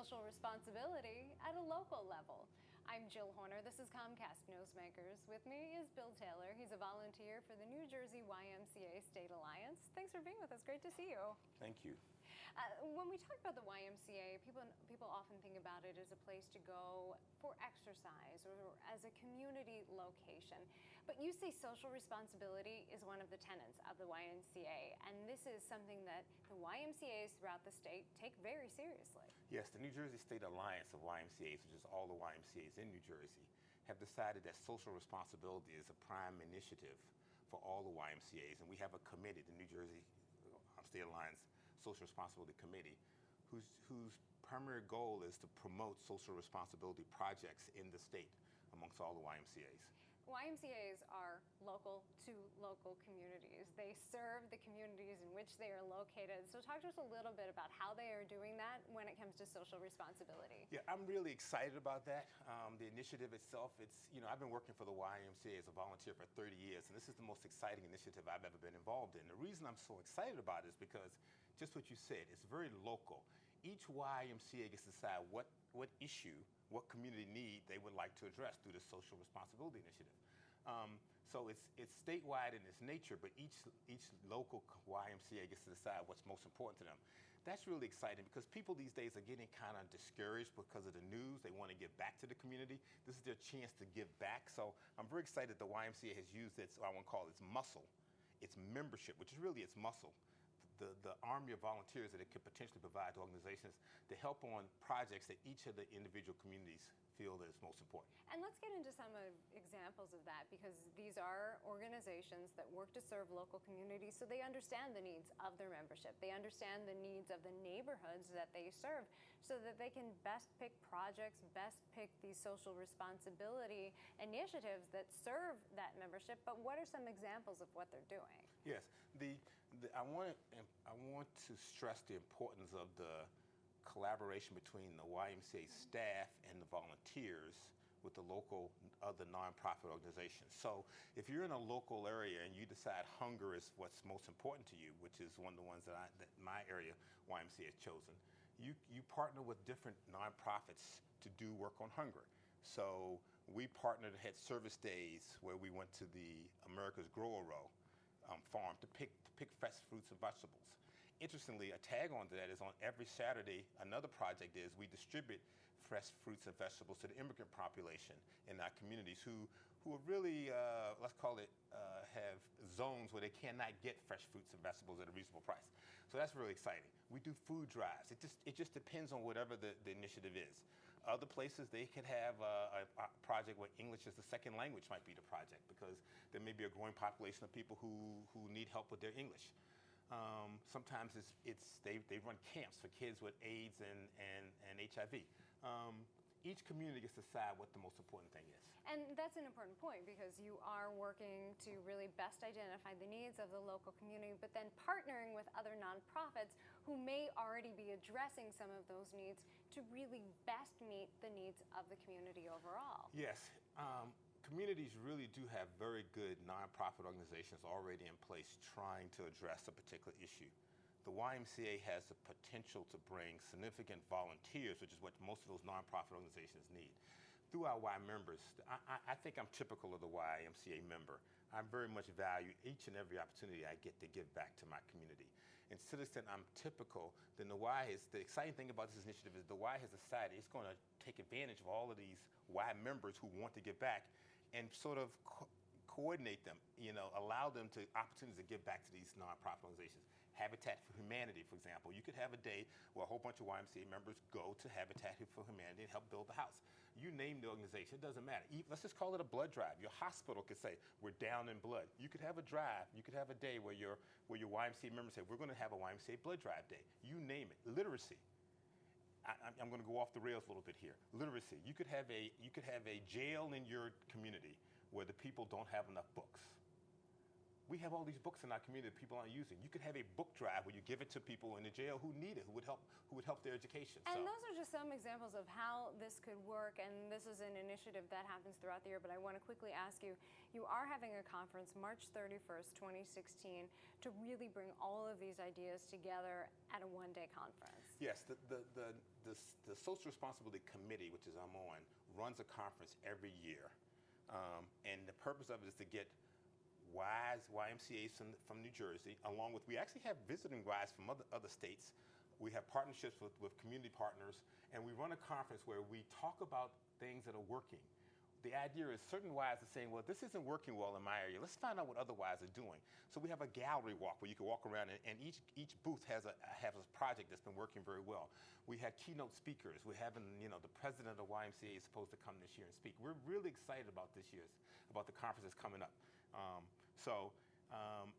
social responsibility at a local level. I'm Jill Horner. This is Comcast Newsmakers. With me is Bill Taylor. He's a volunteer for the New Jersey YMCA State Alliance. Thanks for being with us. Great to see you. Thank you. When we talk about the YMCA, people often think about it as a place to go for exercise or as a community location. But you say social responsibility is one of the tenets of the YMCA, and this is something that the YMCAs throughout the state take very seriously. Yes, the New Jersey State Alliance of YMCAs, which is all the YMCAs in New Jersey, have decided that social responsibility is a prime initiative for all the YMCAs, and we have a committee, the New Jersey State Alliance Social Responsibility Committee, whose primary goal is to promote social responsibility projects in the state amongst all the YMCAs. YMCAs are local to local communities. They serve the communities in which they are located. So talk to us a little bit about how they are doing that when it comes to social responsibility. Yeah, I'm really excited about that. The initiative itself, I've been working for the YMCA as a volunteer for 30 years, and this is the most exciting initiative I've ever been involved in. The reason I'm so excited about it is because, just what you said, it's very local. Each YMCA gets to decide what issue, what community need they would like to address through the social responsibility initiative. So it's statewide in its nature, but each local YMCA gets to decide what's most important to them. That's really exciting because people these days are getting kind of discouraged because of the news. They want to give back to the community. This is their chance to give back. So I'm very excited that the YMCA has used its, I want to call it its muscle, its membership, which is really its muscle, the army of volunteers that it could potentially provide to organizations to help on projects that each of the individual communities feel that is most important. And let's get into some examples of that, because these are organizations that work to serve local communities, so they understand the needs of their membership. They understand the needs of the neighborhoods that they serve, so that they can best pick projects, best pick these social responsibility initiatives that serve that membership. But what are some examples of what they're doing? Yes, I want to stress the importance of the collaboration between the YMCA staff and the volunteers with the local other nonprofit organizations. So if you're in a local area and you decide hunger is what's most important to you, which is one of the ones that my area YMCA has chosen, you partner with different nonprofits to do work on hunger. So we partnered, had service days where we went to the America's Grower Row farm to pick fresh fruits and vegetables. Interestingly, a tag on to that is on every Saturday, another project is we distribute fresh fruits and vegetables to the immigrant population in our communities who are really, let's call it, have zones where they cannot get fresh fruits and vegetables at a reasonable price. So that's really exciting. We do food drives. It just depends on whatever the initiative is. Other places, they could have a project where English as the second language might be the project, because there may be a growing population of people who need help with their English. Sometimes they run camps for kids with AIDS and HIV. Each community gets to decide what the most important thing is. And that's an important point, because you are working to really best identify the needs of the local community, but then partnering with other nonprofits who may already be addressing some of those needs to really best meet the needs of the community overall. Yes. Communities really do have very good nonprofit organizations already in place trying to address a particular issue. The YMCA has the potential to bring significant volunteers, which is what most of those nonprofit organizations need. Through our Y members, I think I'm typical of the YMCA member. I very much value each and every opportunity I get to give back to my community. And to the extent I'm typical, then the exciting thing about this initiative is the Y has decided it's going to take advantage of all of these Y members who want to give back and sort of coordinate them, allow them to opportunities to give back to these nonprofit organizations. Habitat for Humanity, for example. You could have a day where a whole bunch of YMCA members go to Habitat for Humanity and help build the house. You name the organization, it doesn't matter. Let's just call it a blood drive. Your hospital could say, we're down in blood. You could have a drive. You could have a day where your YMCA members say, we're going to have a YMCA blood drive day. You name it. Literacy. I'm going to go off the rails a little bit here. Literacy. You could have a jail in your community where the people don't have enough books. we have all these books in our community that people aren't using. You could have a book drive where you give it to people in the jail who need it, who would help their education. And those are just some examples of how this could work, and this is an initiative that happens throughout the year. But I want to quickly ask you, you are having a conference March 31st, 2016, to really bring all of these ideas together at a one-day conference. Yes, the Social Responsibility Committee, which is I'm on, runs a conference every year. And the purpose of it is to get WISE, YMCAs from New Jersey, along with, we actually have visiting WISE from other states. We have partnerships with community partners, and we run a conference where we talk about things that are working. The idea is certain WISE are saying, well, this isn't working well in my area. Let's find out what other WISE are doing. So we have a gallery walk where you can walk around, and each booth has a project that's been working very well. We had keynote speakers. We're having, the president of YMCA is supposed to come this year and speak. We're really excited about about the conference that's coming up.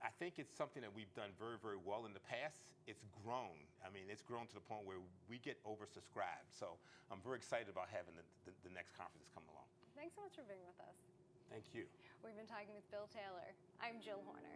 I think it's something that we've done very, very well in the past. It's grown. I mean, it's grown to the point where we get oversubscribed. So I'm very excited about having the next conference that's coming along. Thanks so much for being with us. Thank you. We've been talking with Bill Taylor. I'm Jill Horner.